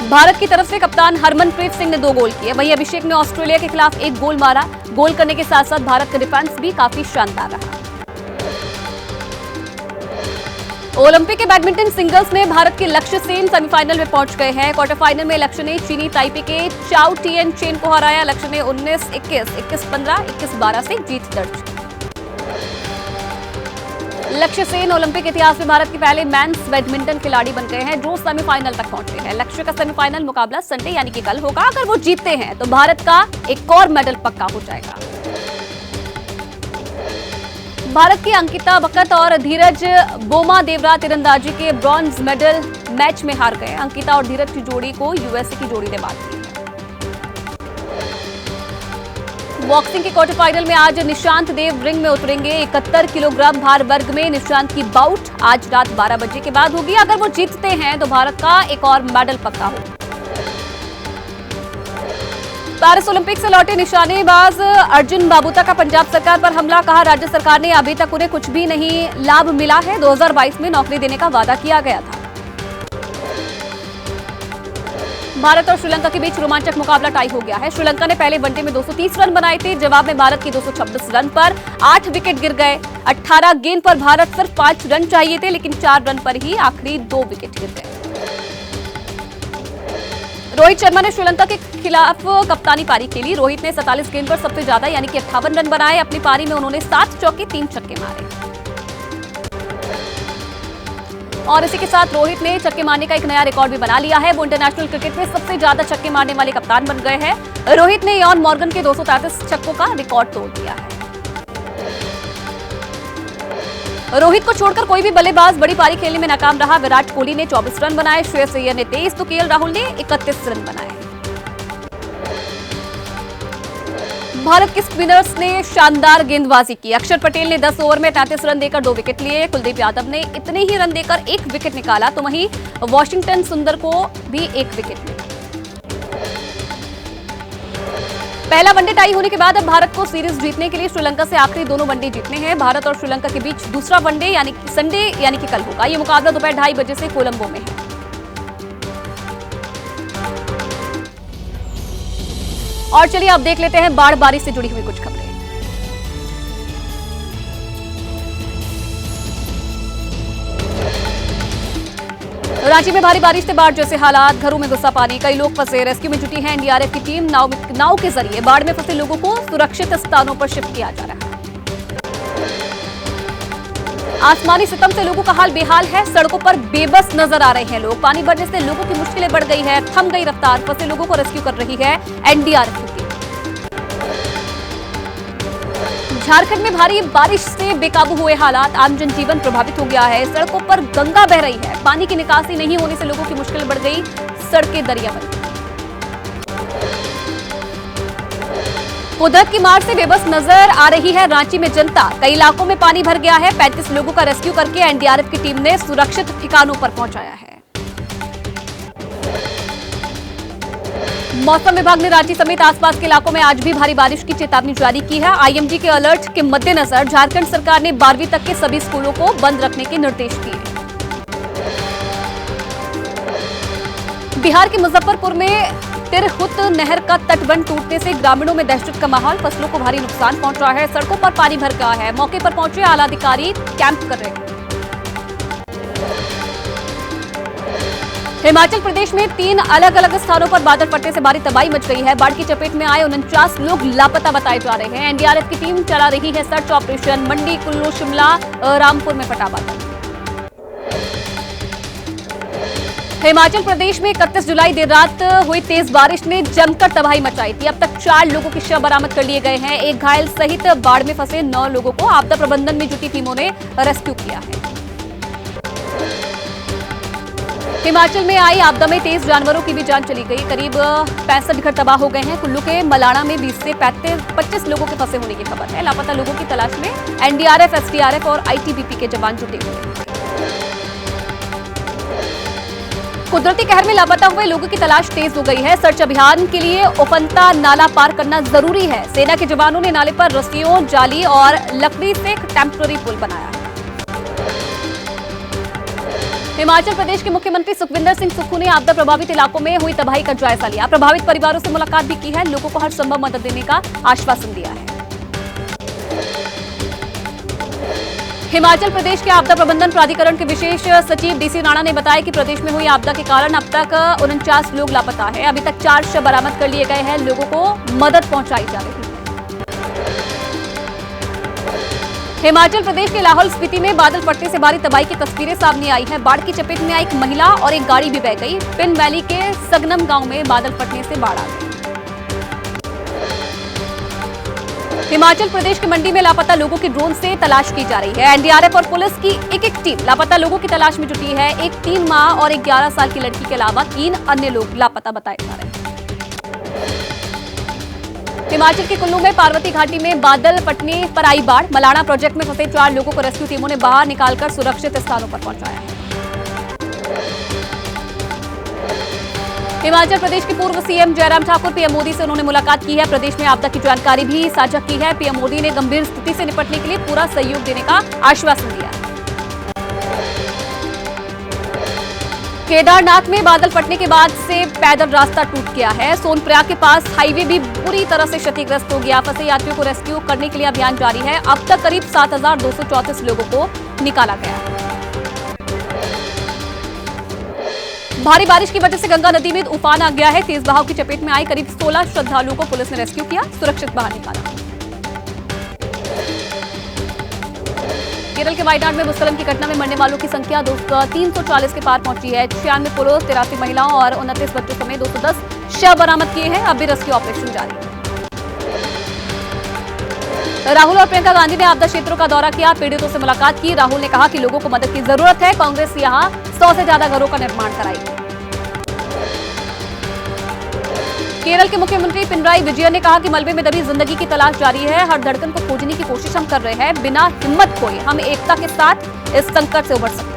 भारत की तरफ से कप्तान हरमनप्रीत सिंह ने 2 गोल किए। वहीं अभिषेक ने ऑस्ट्रेलिया के खिलाफ 1 गोल मारा। गोल करने के साथ साथ भारत का डिफेंस भी काफी शानदार रहा। ओलंपिक के बैडमिंटन सिंगल्स में भारत के लक्ष्य सेन सेमीफाइनल में पहुंच गए हैं। क्वार्टर फाइनल में लक्ष्य ने चीनी ताइपे के चाओ टिएन चेन को हराया। लक्ष्य ने 19-21, 21-15, 21-12 से जीत दर्ज की। लक्ष्य सेन ओलंपिक इतिहास में भारत के पहले मेंस बैडमिंटन खिलाड़ी बन गए हैं जो सेमीफाइनल तक पहुंचे हैं। लक्ष्य का सेमीफाइनल मुकाबला संडे यानी कि कल होगा। अगर वो जीतते हैं तो भारत का एक और मेडल पक्का हो जाएगा। भारत की अंकिता बकत और धीरज बोमा देवरा तीरंदाजी के ब्रॉन्ज मेडल मैच में हार गए। अंकिता और धीरज की जोड़ी को यूएसए की जोड़ी ने मात दी। बॉक्सिंग के क्वार्टर फाइनल में आज निशांत देव रिंग में उतरेंगे। 71 किलोग्राम भार वर्ग में निशांत की बाउट आज रात 12 बजे के बाद होगी। अगर वो जीतते हैं तो भारत का एक और मेडल पक्का होगा। पेरिस ओलंपिक से लौटे निशानेबाज अर्जुन बाबूता का पंजाब सरकार पर हमला। कहा राज्य सरकार ने अभी तक उन्हें कुछ भी नहीं लाभ मिला है। 2022 में नौकरी देने का वादा किया गया था। भारत और श्रीलंका के बीच रोमांचक मुकाबला टाई हो गया है। श्रीलंका ने पहले वनडे में 230 रन बनाए थे। जवाब में भारत के 226 रन पर 8 विकेट गिर गए। 18 गेंद पर भारत सिर्फ 5 रन चाहिए थे, लेकिन 4 रन पर ही आखिरी 2 विकेट गिर गए। रोहित शर्मा ने श्रीलंका के खिलाफ कप्तानी पारी खेली। रोहित ने 47 गेंद पर सबसे ज्यादा यानी कि 58 रन बनाए। अपनी पारी में उन्होंने 7 चौके 3 छक्के मारे और इसी के साथ रोहित ने छक्के मारने का एक नया रिकॉर्ड भी बना लिया है। वो इंटरनेशनल क्रिकेट में सबसे ज्यादा छक्के मारने वाले कप्तान बन गए हैं। रोहित ने इयान मॉर्गन के 233 छक्कों का रिकॉर्ड तोड़ दिया है। रोहित को छोड़कर कोई भी बल्लेबाज बड़ी पारी खेलने में नाकाम रहा। विराट कोहली ने 24 रन बनाए, श्रेयस अय्यर ने 23 तो केएल राहुल ने 31 रन बनाए। भारत के स्पिनर्स ने शानदार गेंदबाजी की। अक्षर पटेल ने 10 ओवर में 33 रन देकर 2 विकेट लिए। कुलदीप यादव ने इतने ही रन देकर 1 विकेट निकाला तो वहीं वॉशिंगटन सुंदर को भी 1 विकेट मिला। पहला वनडे टाई होने के बाद अब भारत को सीरीज जीतने के लिए श्रीलंका से आखिरी दोनों वनडे जीतने हैं। भारत और श्रीलंका के बीच दूसरा वनडे यानी कि संडे यानी कि कल होगा। ये मुकाबला दोपहर 2:30 बजे से कोलंबो में है। और चलिए अब देख लेते हैं बाढ़ बारिश से जुड़ी हुई कुछ खबरें। रांची में भारी बारिश से बाढ़ जैसे हालात, घरों में घुसा पानी, कई लोग फंसे। रेस्क्यू में जुटी है एनडीआरएफ की टीम। नाव के जरिए बाढ़ में फंसे लोगों को सुरक्षित स्थानों पर शिफ्ट किया जा रहा है। आसमानी सितम से लोगों का हाल बेहाल है। सड़कों पर बेबस नजर आ रहे हैं लोग। पानी भरने से लोगों की मुश्किलें बढ़ गई है। थम गई रफ्तार। फंसे लोगों को रेस्क्यू कर रही है एनडीआरएफ की टीम। झारखंड में भारी बारिश से बेकाबू हुए हालात, आम जनजीवन प्रभावित हो गया है। सड़कों पर गंगा बह रही है। पानी की निकासी नहीं होने से लोगों की मुश्किल बढ़ गई। सड़कें दरिया बन गई। कुदरत की मार से बेबस नजर आ रही है रांची में जनता। कई इलाकों में पानी भर गया है। 35 लोगों का रेस्क्यू करके एनडीआरएफ की टीम ने सुरक्षित ठिकानों पर पहुंचाया है। मौसम विभाग ने रांची समेत आसपास के इलाकों में आज भी भारी बारिश की चेतावनी जारी की है। आईएमडी के अलर्ट के मद्देनजर झारखंड सरकार ने 12वीं तक के सभी स्कूलों को बंद रखने के निर्देश दिए। बिहार के मुजफ्फरपुर में तिरहुत नहर का तटबंध टूटने से ग्रामीणों में दहशत का माहौल, फसलों को भारी नुकसान पहुंचा है। सड़कों पर पानी भर गया है। मौके पर पहुंचे आला अधिकारी कैंप कर रहे हैं। हिमाचल प्रदेश में 3 अलग अलग स्थानों पर बादल फटने से भारी तबाही मच गई है। बाढ़ की चपेट में आए 49 लोग लापता बताए जा रहे हैं। एनडीआरएफ की टीम चला रही है सर्च ऑपरेशन। मंडी, कुल्लू, शिमला, रामपुर में फटा बादल। हिमाचल प्रदेश में 31 जुलाई देर रात हुई तेज बारिश ने जमकर तबाही मचाई थी। अब तक 4 लोगों के शव बरामद कर लिए गए हैं। एक घायल सहित बाढ़ में फंसे 9 लोगों को आपदा प्रबंधन में जुटी टीमों ने रेस्क्यू किया है। हिमाचल में आई आपदा में 23 जानवरों की भी जान चली गई। करीब 65 घर तबाह हो गए हैं। कुल्लू के मलाना में 20 से 25 लोगों के फंसे होने की खबर है। लापता लोगों की तलाश में एनडीआरएफ, एसडीआरएफ और आईटीबीपी के जवान जुटे हुए हैं। कुदरती कहर में लापता हुए लोगों की तलाश तेज हो गई है। सर्च अभियान के लिए उफनता नाला पार करना जरूरी है। सेना के जवानों ने नाले पर रस्सियों, जाली और लकड़ी से एक टेम्पररी पुल बनाया है। हिमाचल प्रदेश के मुख्यमंत्री सुखविंदर सिंह सुक्खू ने आपदा प्रभावित इलाकों में हुई तबाही का जायजा लिया। प्रभावित परिवारों से मुलाकात भी की है, लोगों को हर संभव मदद देने का आश्वासन दिया है। हिमाचल प्रदेश के आपदा प्रबंधन प्राधिकरण के विशेष सचिव डीसी राणा ने बताया कि प्रदेश में हुई आपदा के कारण अब तक 49 लोग लापता है। अभी तक 4 शव बरामद कर लिए गए हैं, लोगों को मदद पहुंचाई जा रही है। हिमाचल प्रदेश के लाहौल स्पीति में बादल फटने से भारी तबाही की तस्वीरें सामने आई हैं। बाढ़ की चपेट में आई एक महिला और एक गाड़ी भी बह गई। पिन वैली के सगनम गांव में बादल फटने से बाढ़ आ गई। हिमाचल प्रदेश के मंडी में लापता लोगों की ड्रोन से तलाश की जा रही है। एनडीआरएफ और पुलिस की एक टीम लापता लोगों की तलाश में जुटी है। एक 3 माह और एक 11 साल की लड़की के अलावा 3 अन्य लोग लापता बताए जा रहे हैं। हिमाचल के कुल्लू में पार्वती घाटी में बादल फटने पर आई बाढ़। मलाणा प्रोजेक्ट में फंसे 4 लोगों को रेस्क्यू टीमों ने बाहर निकालकर सुरक्षित स्थानों पर पहुंचाया है। हिमाचल प्रदेश के पूर्व सीएम जयराम ठाकुर पीएम मोदी से उन्होंने मुलाकात की है। प्रदेश में आपदा की जानकारी भी साझा की है। पीएम मोदी ने गंभीर स्थिति से निपटने के लिए पूरा सहयोग देने का आश्वासन दिया है। केदारनाथ में बादल फटने के बाद से पैदल रास्ता टूट गया है। सोनप्रयाग के पास हाईवे भी पूरी तरह से क्षतिग्रस्त हो गया। फंसे यात्रियों को रेस्क्यू करने के लिए अभियान जारी है। अब तक करीब 7,234 लोगों को निकाला गया है। भारी बारिश की वजह से गंगा नदी में उफान आ गया है। तेज बहाव की चपेट में आई करीब 16 श्रद्धालुओं को पुलिस ने रेस्क्यू किया, सुरक्षित बाहर निकाला। केरल के वायनाड में भूस्खलन की घटना में मरने वालों की संख्या 340 के पार पहुंची है। 96 पुरुष, 83 महिलाओं और 29 बच्चों समेत 210 शव बरामद किए हैं। अब भी रेस्क्यू ऑपरेशन जारी है। राहुल और प्रियंका गांधी ने आपदा क्षेत्रों का दौरा किया, पीड़ितों से मुलाकात की। राहुल ने कहा कि लोगों को मदद की जरूरत है। कांग्रेस यहां 100 से ज्यादा घरों का निर्माण कराएगी। केरल के मुख्यमंत्री पिनराई विजयन ने कहा कि मलबे में दबी जिंदगी की तलाश जारी है। हर धड़कन को खोजने की कोशिश हम कर रहे हैं। बिना हिम्मत खोए हम एकता के साथ इस संकट से उबर सकते हैं।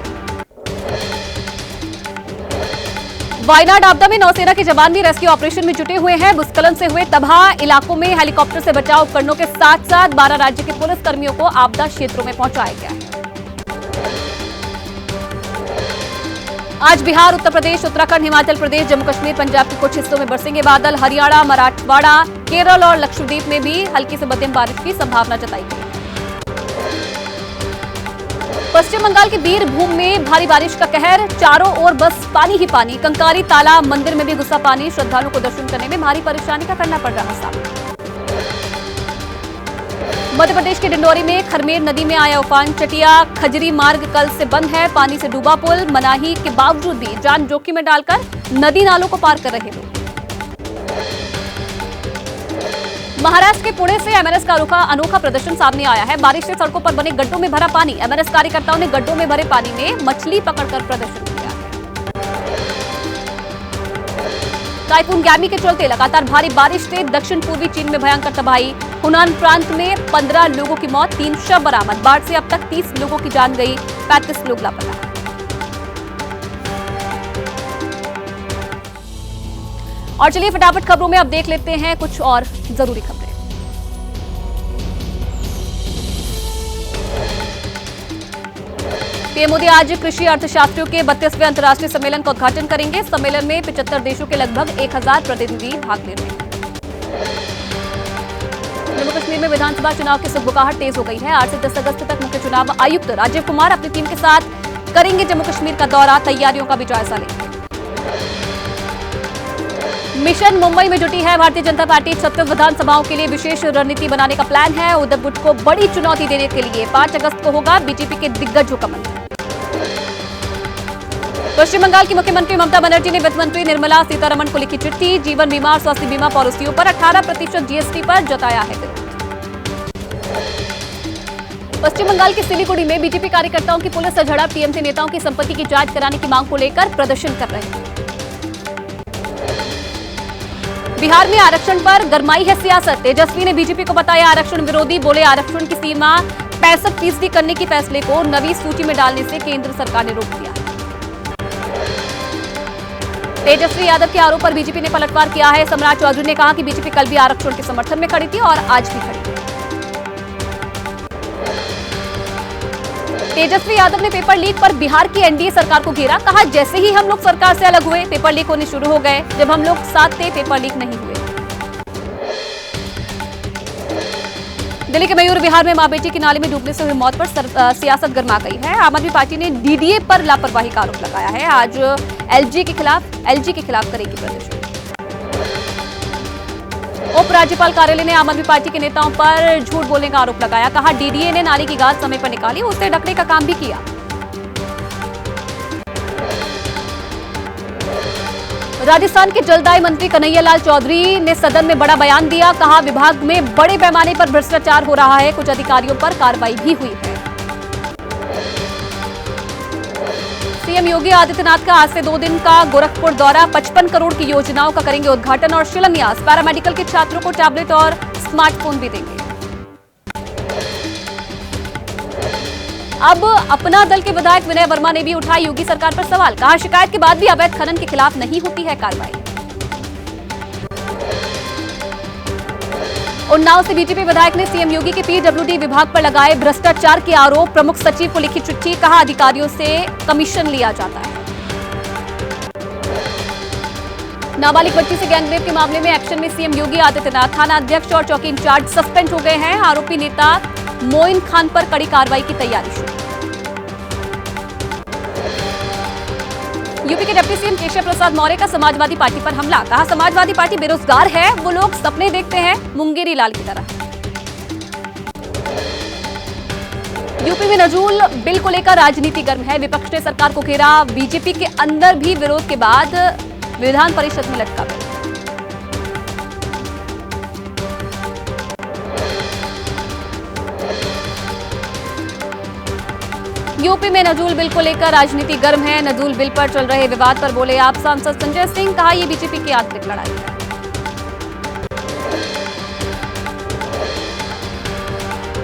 वायनाड आपदा में नौसेना के जवान भी रेस्क्यू ऑपरेशन में जुटे हुए हैं। भूस्खलन से हुए तबाह इलाकों में हेलीकॉप्टर से बचाव उपकरणों के साथ साथ 12 राज्य के पुलिस कर्मियों को आपदा क्षेत्रों में पहुंचाया गया है। आज बिहार, उत्तर प्रदेश, उत्तराखंड, हिमाचल प्रदेश, जम्मू कश्मीर, पंजाब के कुछ हिस्सों में बरसेंगे बादल। हरियाणा, मराठवाड़ा, केरल और लक्षद्वीप में भी हल्की से मध्यम बारिश की संभावना जताई गई। पश्चिम बंगाल के बीरभूम में भारी बारिश का कहर, चारों ओर बस पानी ही पानी। कंकारी तालाब मंदिर में भी घुसा पानी। श्रद्धालुओं को दर्शन करने में भारी परेशानी का करना पड़ रहा सामना। मध्य प्रदेश के डिंडोरी में खरमेर नदी में आया उफान। चटिया खजरी मार्ग कल से बंद है। पानी से डूबा पुल। मनाही के बावजूद भी जान जोखिम में डालकर नदी नालों को पार कर रहे लोग। महाराष्ट्र के पुणे से एमएनएस का अनोखा प्रदर्शन सामने आया है। बारिश से सड़कों पर बने गड्ढों में भरा पानी। एमएनएस कार्यकर्ताओं ने गड्ढों में भरे पानी में मछली पकड़कर प्रदर्शन किया। टाइफून गैमी के चलते लगातार भारी बारिश से दक्षिण पूर्वी चीन में भयंकर तबाही। हुनान प्रांत में 15 लोगों की मौत, 3 शव बरामद। बाढ़ से अब तक 30 लोगों की जान गई, 35 लोग लापता। और चलिए फटाफट खबरों में अब देख लेते हैं कुछ और जरूरी खबरें। पीएम मोदी आज कृषि अर्थशास्त्रियों के 32वें अंतर्राष्ट्रीय सम्मेलन का उद्घाटन करेंगे। सम्मेलन में 75 देशों के लगभग 1000 प्रतिनिधि भाग ले रहे हैं। जम्मू कश्मीर में विधानसभा चुनाव की सुगबुगाहट तेज हो गई है। 8 से 10 अगस्त तक मुख्य चुनाव आयुक्त राजीव कुमार अपनी टीम के साथ करेंगे जम्मू कश्मीर का दौरा। तैयारियों का भी जायजा लेंगे। मिशन मुंबई में जुटी है भारतीय जनता पार्टी। 36 विधानसभाओं के लिए विशेष रणनीति बनाने का प्लान है। उद्धव गुट को बड़ी चुनौती देने के लिए 5 अगस्त को होगा बीजेपी के दिग्गजों का मंथन। पश्चिम बंगाल की मुख्यमंत्री ममता बनर्जी ने वित्त मंत्री निर्मला सीतारमण को लिखी चिट्ठी। जीवन बीमा और स्वास्थ्य बीमा पॉलिसियों पर 18% जीएसटी पर जताया है विरोध। पश्चिम बंगाल के सिलीगुड़ी में बीजेपी कार्यकर्ताओं की पुलिस से झड़प। टीएमसी नेताओं की संपत्ति की जांच कराने की मांग को लेकर प्रदर्शन कर रहे हैं। बिहार में आरक्षण पर गरमाई है सियासत। तेजस्वी ने बीजेपी को बताया आरक्षण विरोधी। बोले आरक्षण की सीमा 65% करने के फैसले को नवी सूची में डालने से केंद्र सरकार ने रोक दिया। तेजस्वी यादव के आरोप पर बीजेपी ने पलटवार किया है। सम्राट चौधरी ने कहा कि बीजेपी कल भी आरक्षण के समर्थन में खड़ी थी और आज भी खड़ी है। तेजस्वी यादव ने पेपर लीक पर बिहार की एनडीए सरकार को घेरा। कहा, जैसे ही हम लोग सरकार से अलग हुए पेपर लीक होने शुरू हो गए। जब हम लोग साथ थे पेपर लीक नहीं हुए। दिल्ली के मयूर विहार में मां बेटी की नाले में डूबने से हुई मौत पर सियासत गर्मा गई है। आम आदमी पार्टी ने डीडीए पर लापरवाही का आरोप लगाया है। आज एलजी के खिलाफ करेगी प्रदर्शन। उपराज्यपाल कार्यालय ने आम आदमी पार्टी के नेताओं पर झूठ बोलने का आरोप लगाया। कहा, डीडीए ने नाले की गाद समय पर निकाली, उसे ढकने का काम भी किया। राजस्थान के जलदाय मंत्री कन्हैयालाल चौधरी ने सदन में बड़ा बयान दिया। कहा, विभाग में बड़े पैमाने पर भ्रष्टाचार हो रहा है। कुछ अधिकारियों पर कार्रवाई भी हुई है। सीएम योगी आदित्यनाथ का आज से 2 दिन का गोरखपुर दौरा। 55 करोड़ की योजनाओं का करेंगे उद्घाटन और शिलान्यास। पैरामेडिकल के छात्रों को टैबलेट और स्मार्टफोन भी देंगे। अब अपना दल के विधायक विनय वर्मा ने भी उठाया योगी सरकार पर सवाल। कहा, शिकायत के बाद भी अवैध खनन के खिलाफ नहीं होती है कार्रवाई। उन्नाव से बीजेपी विधायक ने सीएम योगी के पीडब्ल्यूडी विभाग पर लगाए भ्रष्टाचार के आरोप। प्रमुख सचिव को लिखी चिट्ठी। कहा, अधिकारियों से कमीशन लिया जाता है। नाबालिग बच्ची से गैंगरेप के मामले में एक्शन में सीएम योगी आदित्यनाथ। थाना अध्यक्ष और चौकी इंचार्ज सस्पेंड हो गए हैं। आरोपी नेता मोइन खान पर कड़ी कार्रवाई की तैयारी शुरू। यूपी के डिप्टी सीएम केशव प्रसाद मौर्य का समाजवादी पार्टी पर हमला। कहा, समाजवादी पार्टी बेरोजगार है, वो लोग सपने देखते हैं मुंगेरी लाल की तरह। यूपी में नजूल बिल को लेकर राजनीति गर्म है। विपक्ष ने सरकार को घेरा। बीजेपी के अंदर भी विरोध के बाद विधान परिषद में लटका बिल। यूपी में नजूल बिल को लेकर राजनीति गर्म है। नजूल बिल पर चल रहे विवाद पर बोले आप सांसद संजय सिंह। कहा, यह बीजेपी की आंतरिक लड़ाई है।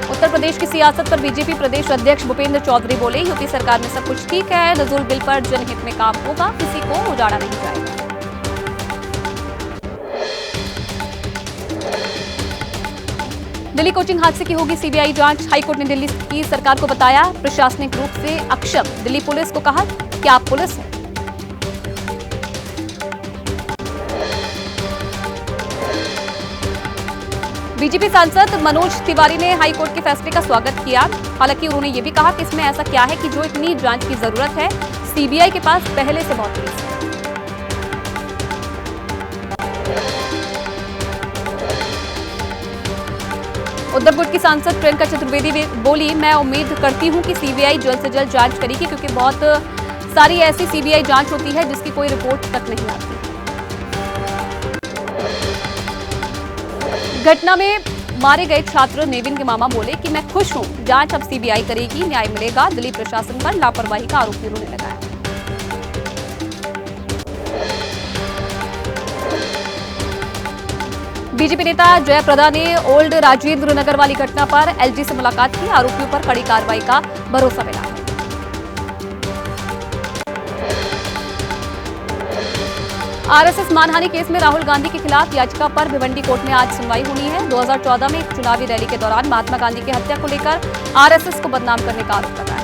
उत्तर प्रदेश की सियासत पर बीजेपी प्रदेश अध्यक्ष भूपेंद्र चौधरी बोले, यूपी सरकार में सब कुछ ठीक है। नजूल बिल पर जनहित में काम होगा, किसी को उजाड़ा नहीं जाएगा। दिल्ली कोचिंग हादसे की होगी सीबीआई जांच। हाईकोर्ट ने दिल्ली की सरकार को बताया प्रशासनिक रूप से अक्षम। दिल्ली पुलिस को कहा कि आप पुलिस हैं। बीजेपी सांसद मनोज तिवारी ने हाईकोर्ट के फैसले का स्वागत किया। हालांकि उन्होंने ये भी कहा कि इसमें ऐसा क्या है कि जो इतनी जांच की जरूरत है। सीबीआई के पास पहले से बहुत केस है। उद्धव गुट की सांसद प्रियंका चतुर्वेदी बोली, मैं उम्मीद करती हूं कि सीबीआई जल्द से जल्द जांच करेगी, क्योंकि बहुत सारी ऐसी सीबीआई जांच होती है जिसकी कोई रिपोर्ट तक नहीं आती। घटना में मारे गए छात्र नेविन के मामा बोले कि मैं खुश हूं, जांच अब सीबीआई करेगी, न्याय मिलेगा। दिल्ली प्रशासन पर लापरवाही का आरोप भी उन्होंने लगाया। बीजेपी नेता जयप्रदा ने ओल्ड राजेंद्र नगर वाली घटना पर एलजी से मुलाकात की। आरोपियों पर कड़ी कार्रवाई का भरोसा मिला है। आरएसएस मानहानि केस में राहुल गांधी के खिलाफ याचिका पर भिवंडी कोर्ट में आज सुनवाई होनी है। 2014 में एक चुनावी रैली के दौरान महात्मा गांधी की हत्या को लेकर आरएसएस को बदनाम करने का आरोप लगा है।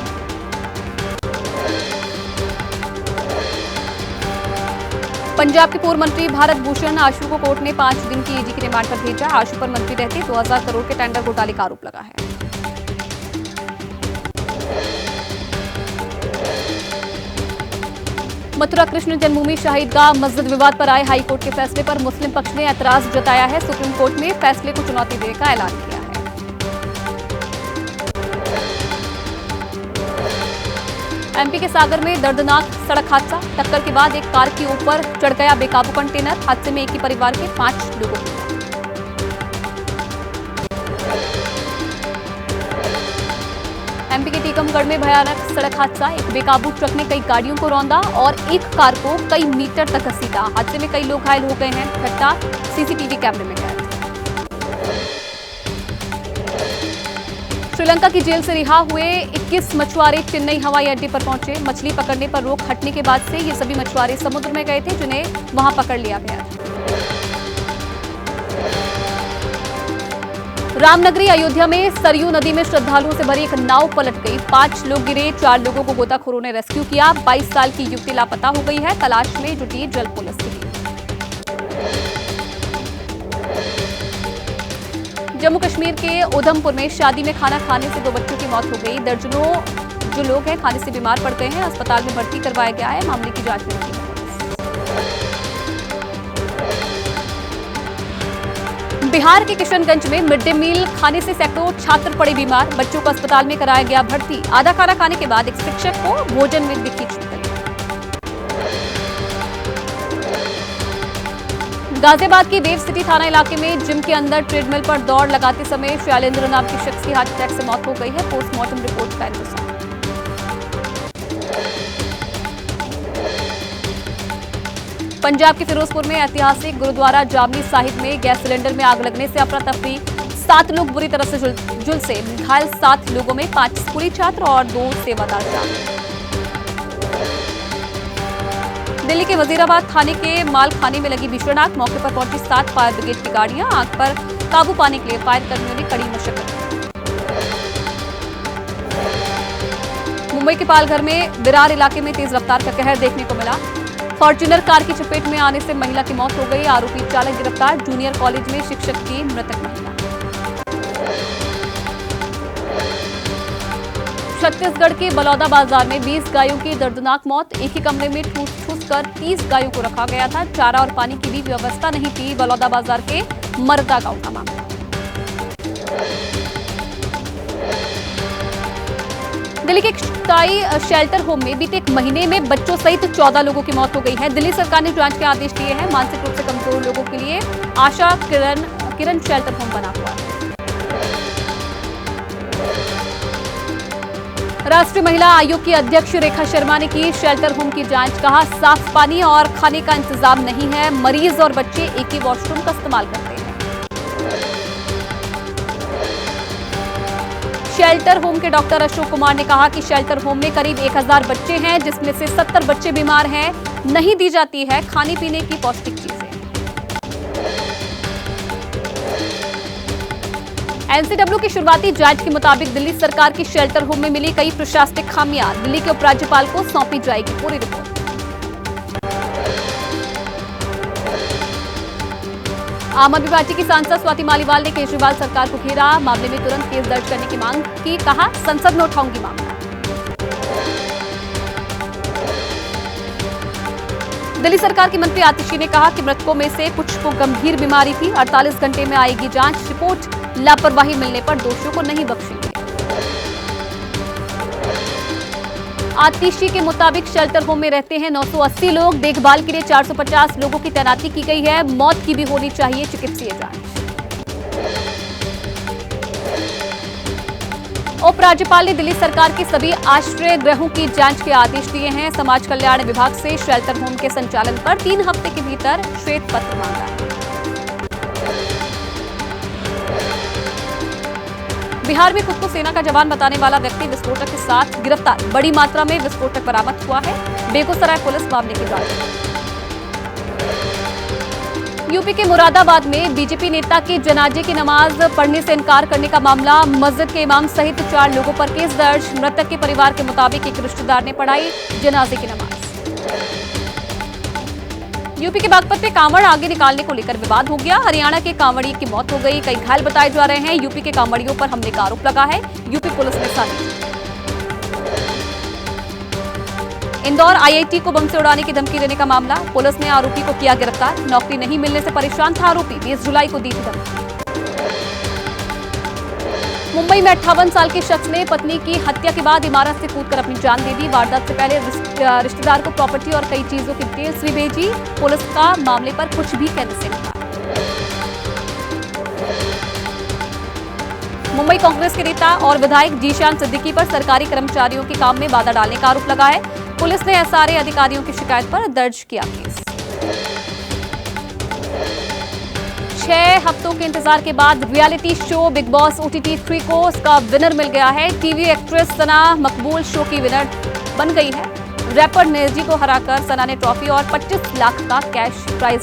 पंजाब के पूर्व मंत्री भारत भूषण आशु को कोर्ट ने 5 दिन की ईडी के रिमांड पर भेजा। आशु पर मंत्री रहते 2000 करोड़ के टेंडर घोटाले का आरोप लगा है। मथुरा कृष्ण जन्मभूमि शहीदगाह मस्जिद विवाद पर आए हाईकोर्ट के फैसले पर मुस्लिम पक्ष ने ऐतराज जताया है। सुप्रीम कोर्ट ने फैसले को चुनौती देने का ऐलान किया है। एमपी के सागर में दर्दनाक सड़क हादसा। टक्कर के बाद एक कार के ऊपर चढ़ गया बेकाबू कंटेनर। हादसे में एक ही परिवार के 5 लोगों की मौत। एमपी के टीकमगढ़ में भयानक सड़क हादसा। एक बेकाबू ट्रक ने कई गाड़ियों को रौंदा और एक कार को कई मीटर तक घसीटा। हादसे में कई लोग घायल हो गए हैं। घटना सीसीटीवी कैमरे में कैद। श्रीलंका की जेल से रिहा हुए 21 मछुआरे चेन्नई हवाई अड्डे पर पहुंचे। मछली पकड़ने पर रोक हटने के बाद से ये सभी मछुआरे समुद्र में गए थे, जिन्हें वहां पकड़ लिया गया। रामनगरी अयोध्या में सरयू नदी में श्रद्धालुओं से भरी एक नाव पलट गई। 5 लोग गिरे, 4 लोगों को गोताखोरों ने रेस्क्यू किया। 22 साल की युवती लापता हो गई है। तलाश में जुटी जल पुलिस की टीम। जम्मू कश्मीर के उधमपुर में शादी में खाना खाने से 2 बच्चों की मौत हो गई। दर्जनों जो लोग हैं खाने से बीमार पड़ गए हैं। अस्पताल में भर्ती करवाया गया है। मामले की जांच में लगी है। बिहार के किशनगंज में मिड डे मील खाने से सैकड़ों छात्र पड़े बीमार। बच्चों को अस्पताल में कराया गया भर्ती। आधा खाना खाने के बाद एक शिक्षक को भोजन में दिखी चुटकी। गाजियाबाद के देव सिटी थाना इलाके में जिम के अंदर ट्रेडमिल पर दौड़ लगाते समय शैलेंद्र नाम के शख्स की हार्ट अटैक से मौत हो गई है। पोस्टमार्टम रिपोर्ट का इंतजार। पंजाब के फिरोजपुर में ऐतिहासिक गुरुद्वारा जामनी साहिब में गैस सिलेंडर में आग लगने से अफरा तफरी। 7 लोग बुरी तरह से झुलसे। घायल 7 लोगों में 5 स्कूली छात्र और 2 सेवादार शामिल। दिल्ली के वजीराबाद थाने के माल खाने में लगी भीषण आग। मौके पर पहुंची 7 फायर ब्रिगेड की गाड़ियां। आग पर काबू पाने के लिए फायर कर्मियों ने कड़ी मशक्कत की। मुंबई के पालघर में विरार इलाके में तेज रफ्तार का कहर देखने को मिला। फॉर्च्यूनर कार की चपेट में आने से महिला की मौत हो गई। आरोपी चालक गिरफ्तार। जूनियर कॉलेज में शिक्षक की मृतक महिला। छत्तीसगढ़ के बलौदा बाजार में 20 गायों की दर्दनाक मौत। एक ही कमरे में ठूस कर 30 गायों को रखा गया था। चारा और पानी की भी व्यवस्था नहीं थी। बलौदा बाजार के मरदा गांव का मामला। दिल्ली के एक स्थायी शेल्टर होम में बीते 1 महीने में बच्चों सहित 14 लोगों की मौत हो गई है। दिल्ली सरकार ने जांच के आदेश दिए हैं। मानसिक रूप से कमजोर लोगों के लिए आशा किरण शेल्टर होम बना हुआ है। राष्ट्रीय महिला आयोग की अध्यक्ष रेखा शर्मा ने की शेल्टर होम की जांच। कहा, साफ पानी और खाने का इंतजाम नहीं है। मरीज और बच्चे एक ही वॉशरूम का इस्तेमाल करते हैं। शेल्टर होम के डॉक्टर अशोक कुमार ने कहा कि शेल्टर होम में करीब 1000 बच्चे हैं, जिसमें से 70 बच्चे बीमार हैं। नहीं दी जाती है खाने पीने की पौष्टिक चीजें। एनसीडब्ल्यू की शुरुआती जांच के मुताबिक दिल्ली सरकार की शेल्टर होम में मिली कई प्रशासनिक खामियां। दिल्ली के उपराज्यपाल को सौंपी जाएगी पूरी रिपोर्ट। आम आदमी पार्टी की सांसद स्वाति मालीवाल ने केजरीवाल सरकार को घेरा। मामले में तुरंत केस दर्ज करने की मांग की। कहा, संसद में उठाऊंगी मामला। दिल्ली सरकार की मंत्री आतिशी ने कहा कि मृतकों में से कुछ को गंभीर बीमारी थी। 48 घंटे में आएगी जांच रिपोर्ट। लापरवाही मिलने पर दोषियों को नहीं बख्शेंगे। आतिशी के मुताबिक शेल्टर होम में रहते हैं 980 लोग। देखभाल के लिए 450 लोगों की तैनाती की गई है। मौत की भी होनी चाहिए चिकित्सीय जांच। उपराज्यपाल ने दिल्ली सरकार के सभी आश्रय गृहों की जांच के आदेश दिए हैं। समाज कल्याण विभाग से शेल्टर होम के संचालन पर 3 हफ्ते के भीतर श्वेत पत्र मांगा है। बिहार में खुद को सेना का जवान बताने वाला व्यक्ति विस्फोटक के साथ गिरफ्तार। बड़ी मात्रा में विस्फोटक बरामद हुआ है। बेगूसराय पुलिस मामले की जांच। यूपी के मुरादाबाद में बीजेपी नेता के जनाजे की नमाज पढ़ने से इनकार करने का मामला। मस्जिद के इमाम सहित 4 लोगों पर केस दर्ज। मृतक के परिवार के मुताबिक एक रिश्तेदार ने पढ़ाई जनाजे की नमाज। यूपी के बागपत में कांवड़ आगे निकालने को लेकर विवाद हो गया। हरियाणा के कांवड़िए की मौत हो गई। कई घायल बताए जा रहे हैं। यूपी के कांवड़ियों पर हमले का आरोप लगा है। यूपी पुलिस ने साजिश। इंदौर आईआईटी को बम से उड़ाने की धमकी देने का मामला। पुलिस ने आरोपी को किया गिरफ्तार। नौकरी नहीं मिलने से परेशान था आरोपी। 20 जुलाई को दी थी धमकी। मुंबई में 58 साल के शख्स ने पत्नी की हत्या के बाद इमारत से कूदकर अपनी जान दे दी। वारदात से पहले रिश्तेदार को प्रॉपर्टी और कई चीजों की डिटेल्स भी भेजी। पुलिस का मामले पर कुछ भी कहने से इनकार। मुंबई कांग्रेस के नेता और विधायक जीशान सिद्दीकी पर सरकारी कर्मचारियों के काम में बाधा डालने का आरोप लगा है। पुलिस ने एसआरए अधिकारियों की शिकायत पर दर्ज किया केस। 6 हफ्तों के इंतजार के बाद reality show big boss OTT 3 को उसका विनर मिल गया है। टीवी एक्ट्रेस सना मकबूल शो की विनर बन गई है। रैपर नेजी को हराकर सना ने ट्रॉफी और 25 लाख का कैश प्राइज